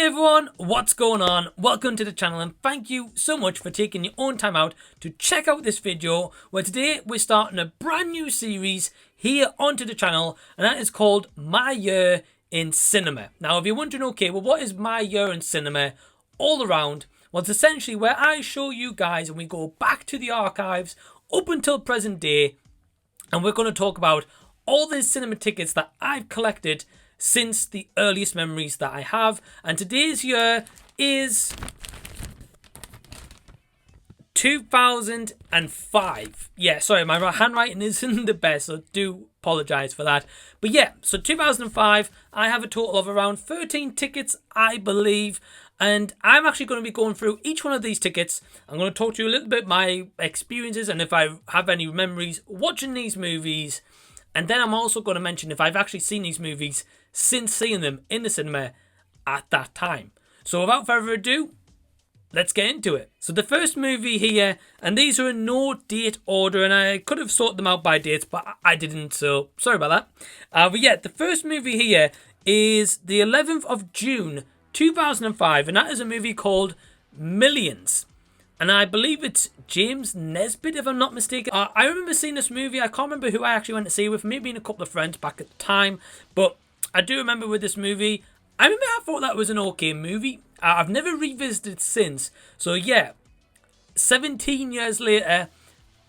everyone, what's going on? Welcome to the channel and thank you so much for taking your own time out to check out this video where today we're starting a brand new series here onto the channel, and that is called My Year in Cinema. Now if you're wondering, okay, well what is My Year in Cinema all around? Well, it's essentially where I show you guys and we go back to the archives up until present day, and we're going to talk about all the cinema tickets that I've collected since the earliest memories that I have. And today's year is 2005. Yeah, sorry, my handwriting isn't the best, so do apologize for that. But yeah, so 2005, I have a total of around 13 tickets, I believe. And I'm actually going to be going through each one of these tickets. I'm going to talk to you a little bit my experiences and if I have any memories watching these movies. And then I'm also going to mention if I've actually seen these movies since seeing them in the cinema at that time. So without further ado, let's get into it. So the first movie here, and these are in no date order, and I could have sorted them out by dates, but I didn't, so sorry about that. But yeah, the first movie here is the 11th of June 2005, and that is a movie called Millions. And I believe it's James Nesbitt, if I'm not mistaken. I remember seeing this movie. I can't remember who I actually went to see with. Maybe a couple of friends back at the time. But I do remember with this movie, I thought that was an okay movie. I've never revisited it since. So yeah, 17 years later,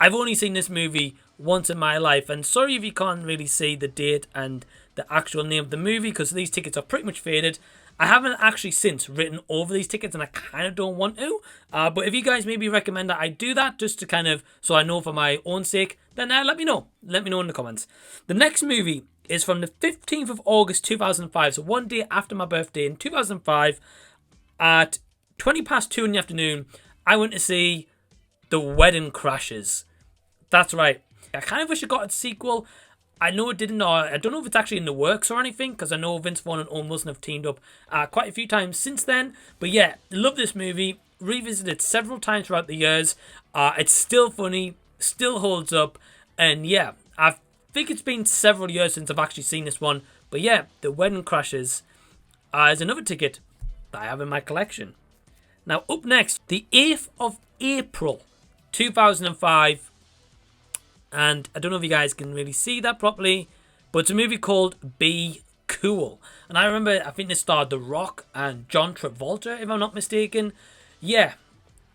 I've only seen this movie once in my life. And sorry if you can't really see the date and the actual name of the movie, because these tickets are pretty much faded. I haven't actually since written over these tickets, and I kind of don't want to. But if you guys maybe recommend that I do that, just to kind of, so I know for my own sake, then let me know. Let me know in the comments. The next movie is from the 15th of August 2005, so one day after my birthday in 2005, at 20 past 2 in the afternoon, I went to see The Wedding Crashers. That's right. I kind of wish it got a sequel. I know it didn't, or I don't know if it's actually in the works or anything, because I know Vince Vaughn and Owen Wilson have teamed up quite a few times since then. But yeah, love this movie. Revisited it several times throughout the years. It's still funny, still holds up, and yeah, I think it's been several years since I've actually seen this one. But yeah, The Wedding Crashers is another ticket that I have in my collection. Now up next, the 8th of April 2005. And I don't know if you guys can really see that properly, but it's a movie called Be Cool. And I remember, I think this starred The Rock and John Travolta, if I'm not mistaken. Yeah,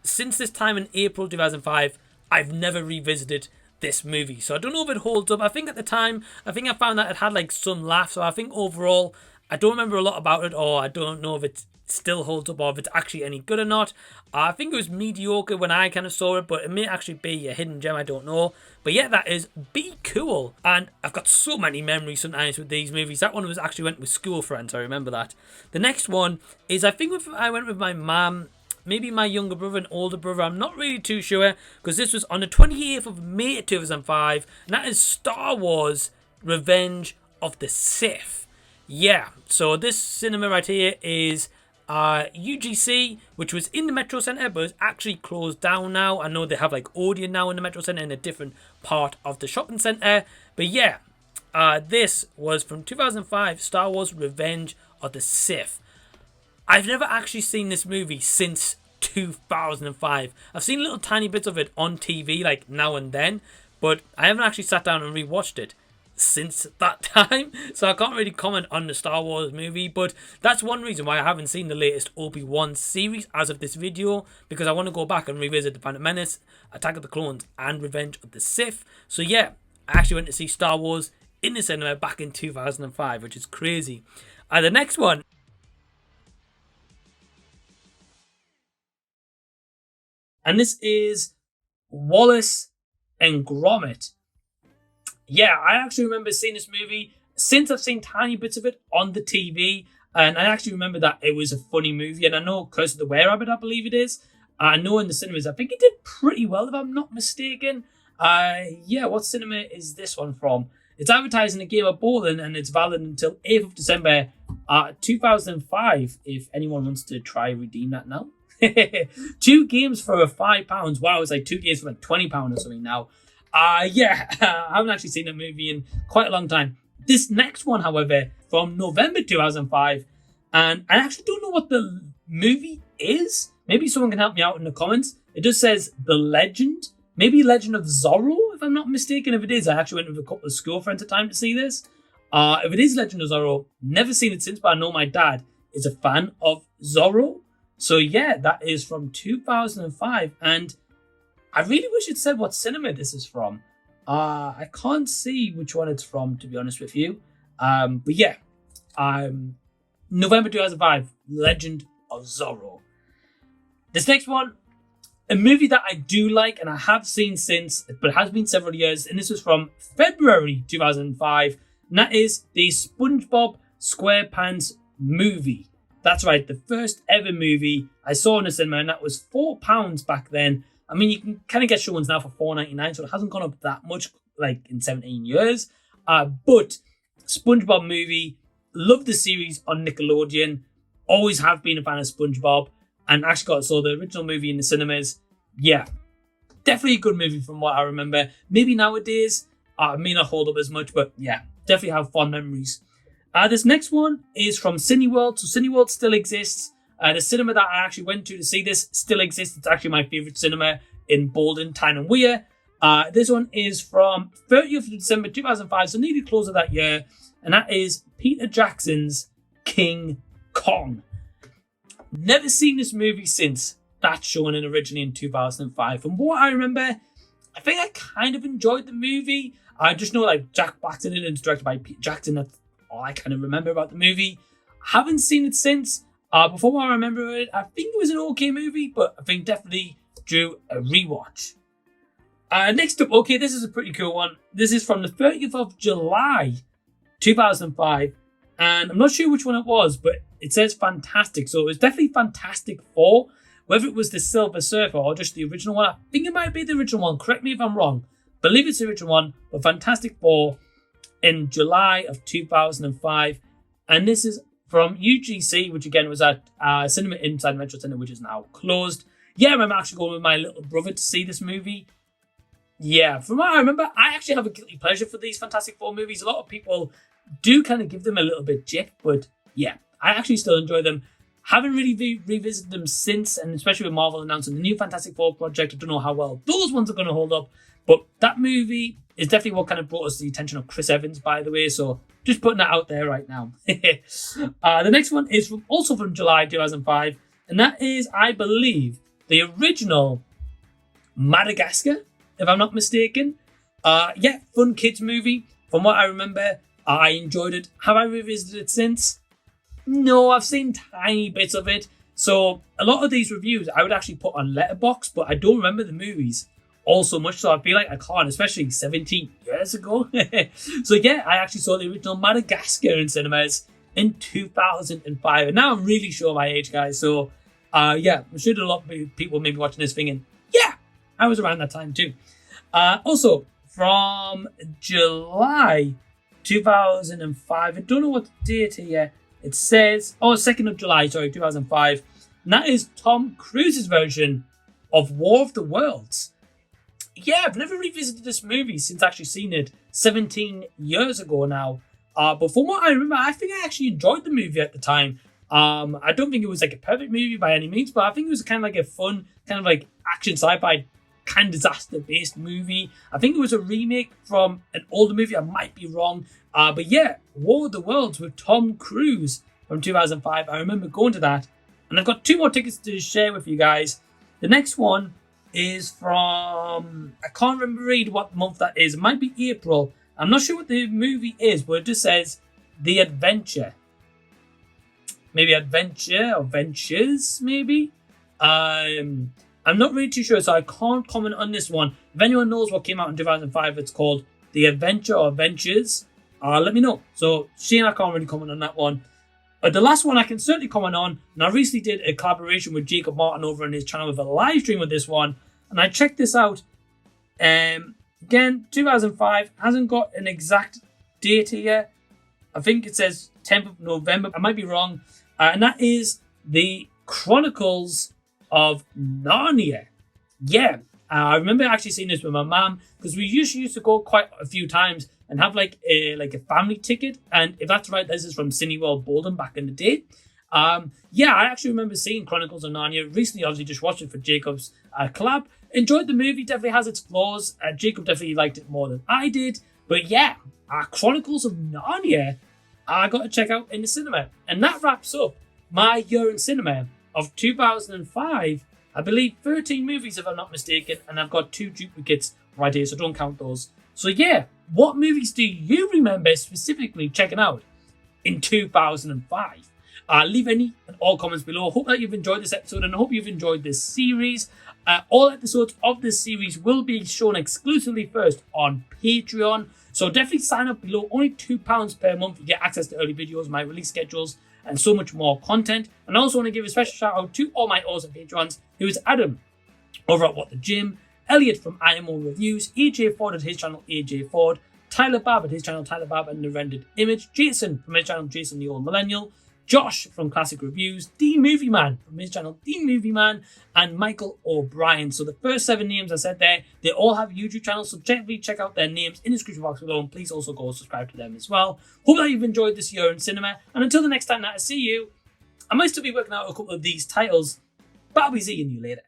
since this time in April 2005, I've never revisited this movie. So I don't know if it holds up. I think at the time, I found that it had like some laughs. So I think overall, I don't remember a lot about it, or I don't know if it still holds up or if it's actually any good or not. I think it was mediocre when I kind of saw it, but it may actually be a hidden gem, I don't know. But yeah, that is Be Cool. And I've got so many memories sometimes with these movies. That one was actually went with school friends, I remember that. The next one is, I think I went with my mum, maybe my younger brother and older brother. I'm not really too sure, because this was on the 28th of May 2005, and that is Star Wars Revenge of the Sith. Yeah, so this cinema right here is UGC, which was in the Metro Centre, but it's actually closed down now. I know they have like Odeon now in the Metro Centre in a different part of the shopping centre. But yeah, this was from 2005, Star Wars Revenge of the Sith. I've never actually seen this movie since 2005. I've seen little tiny bits of it on TV like now and then, but I haven't actually sat down and rewatched it since that time, so I can't really comment on the Star Wars movie. But that's one reason why I haven't seen the latest Obi-Wan series as of this video, because I want to go back and revisit The Phantom Menace, Attack of the Clones, and Revenge of the Sith. So yeah, I actually went to see Star Wars in the cinema back in 2005, which is crazy. The next one, and this is Wallace and Gromit. Yeah, I actually remember seeing this movie since I've seen tiny bits of it on the TV. And I actually remember that it was a funny movie. And I know Curse of the Were-Rabbit, I believe it is. I know in the cinemas, I think it did pretty well, if I'm not mistaken. Yeah, what cinema is this one from? It's advertising a game of bowling, and it's valid until 8th of December 2005, if anyone wants to try redeem that now. 2 games for £5. Wow, it's like 2 games for like £20 or something now. Yeah, I haven't actually seen that movie in quite a long time. This next one, however, from November 2005, And I actually don't know what the movie is. Maybe someone can help me out in the comments. It just says The Legend. Maybe Legend of Zorro, if I'm not mistaken. If it is, I actually went with a couple of school friends at the time to see this. If it is Legend of Zorro, never seen it since, but I know my dad is a fan of Zorro. So yeah, that is from 2005. And I really wish it said what cinema this is from. I can't see which one it's from, to be honest with you. But yeah, November 2005, Legend of Zorro. This next one, a movie that I do like and I have seen since, but it has been several years, and this was from February 2005, and that is the Spongebob Squarepants movie. That's right, the first ever movie I saw in the cinema, and that was £4 back then. I mean, you can kind of get showings now for $4.99, so it hasn't gone up that much, like in 17 years. But Spongebob movie, love the series on Nickelodeon. Always have been a fan of SpongeBob, and actually saw the original movie in the cinemas. Yeah, definitely a good movie from what I remember. Maybe nowadays, it may not hold up as much, but yeah, definitely have fond memories. This next one is from Cineworld. So Cineworld still exists. The cinema that I actually went to see this still exists. It's actually my favourite cinema in Bolton, Tyne and Wear. This one is from 30th of December 2005, so nearly close of that year. And that is Peter Jackson's King Kong. Never seen this movie since that showing in originally in 2005. From what I remember, I think I kind of enjoyed the movie. I just know like Jack Black's in it and it's directed by Peter Jackson. That's all I kind of remember about the movie. Haven't seen it since. Before I remember it, I think it was an okay movie, but I think definitely drew a rewatch. Next up, okay, this is a pretty cool one. This is from the 30th of July, 2005. And I'm not sure which one it was, but it says Fantastic. So it was definitely Fantastic Four. Whether it was the Silver Surfer or just the original one, I think it might be the original one. Correct me if I'm wrong. Believe it's the original one, but Fantastic Four in July of 2005. And this is from UGC, which again was at Cinema Inside Metro Centre, which is now closed. Yeah, I remember actually going with my little brother to see this movie. Yeah, from what I remember, I actually have a guilty pleasure for these Fantastic Four movies. A lot of people do kind of give them a little bit jick, but yeah, I actually still enjoy them. Haven't really revisited them since, and especially with Marvel announcing the new Fantastic Four project, I don't know how well those ones are going to hold up, but that movie is definitely what kind of brought us the attention of Chris Evans, by the way, so just putting that out there right now. The next one is also from July 2005, and that is, I believe, the original Madagascar, if I'm not mistaken. Yeah, fun kids movie. From what I remember, I enjoyed it. Have I revisited it since? No, I've seen tiny bits of it. So a lot of these reviews I would actually put on Letterboxd, but I don't remember the movies all so much, so I feel like I can't, especially 17 years ago. So yeah, I actually saw the original Madagascar in cinemas in 2005, and now I'm really sure my age, guys. So yeah, I'm sure a lot of people may be watching this thinking, yeah, I was around that time too. Also, from July 2005, I don't know what date here. It says, 2nd of July, 2005. And that is Tom Cruise's version of War of the Worlds. Yeah, I've never revisited this movie since actually seeing it 17 years ago now. But from what I remember, I think I actually enjoyed the movie at the time. I don't think it was like a perfect movie by any means, but I think it was kind of like a fun, kind of like action sci-fi kind of disaster-based movie. I think it was a remake from an older movie. I might be wrong. But yeah, War of the Worlds with Tom Cruise from 2005. I remember going to that. And I've got 2 more tickets to share with you guys. The next one is from, I can't remember what month that is. It might be April. I'm not sure what the movie is, but it just says The Adventure. Maybe Adventure or Ventures, maybe? I'm not really too sure, so I can't comment on this one. If anyone knows what came out in 2005, it's called The Adventure or Ventures. Let me know. So, Shane, I can't really comment on that one. But the last one I can certainly comment on, and I recently did a collaboration with Jacob Martin over on his channel with a live stream of this one, and I checked this out. Again, 2005, hasn't got an exact date here. I think it says 10th of November. I might be wrong. And that is the Chronicles of Narnia. Yeah, I remember actually seeing this with my mum, because we used to go quite a few times and have like a family ticket. And if that's right, this is from Cineworld Bolton back in the day. Yeah, I actually remember seeing Chronicles of Narnia recently. Obviously, just watched it for Jacob's collab. Enjoyed the movie. Definitely has its flaws. Jacob definitely liked it more than I did. But yeah, Chronicles of Narnia, I got to check out in the cinema. And that wraps up my year in cinema of 2005. I believe 13 movies, if I'm not mistaken, and I've got 2 duplicates right here, so don't count those. So yeah, what movies do you remember specifically checking out in 2005? Leave any and all comments below. Hope that you've enjoyed this episode, and I hope you've enjoyed this series. All episodes of this series will be shown exclusively first on Patreon, so definitely sign up below. Only £2 per month. You get access to early videos, my release schedules, and so much more content. And I also want to give a special shout out to all my awesome patrons, who is Adam over at What the Gym, Elliot from IMO Reviews, AJ Ford at his channel AJ Ford, Tyler Babb at his channel Tyler Babb and the Rendered Image, Jason from his channel Jason the Old Millennial, Josh from Classic Reviews, The Movieman from his channel The Movieman, and Micheal O Brien. So the first 7 names I said there, they all have YouTube channels, so definitely check out their names in the description box below, and please also go subscribe to them as well. Hope that you've enjoyed this year in cinema, and until the next time that I see you, I might still be working out a couple of these titles, but I'll be seeing you later.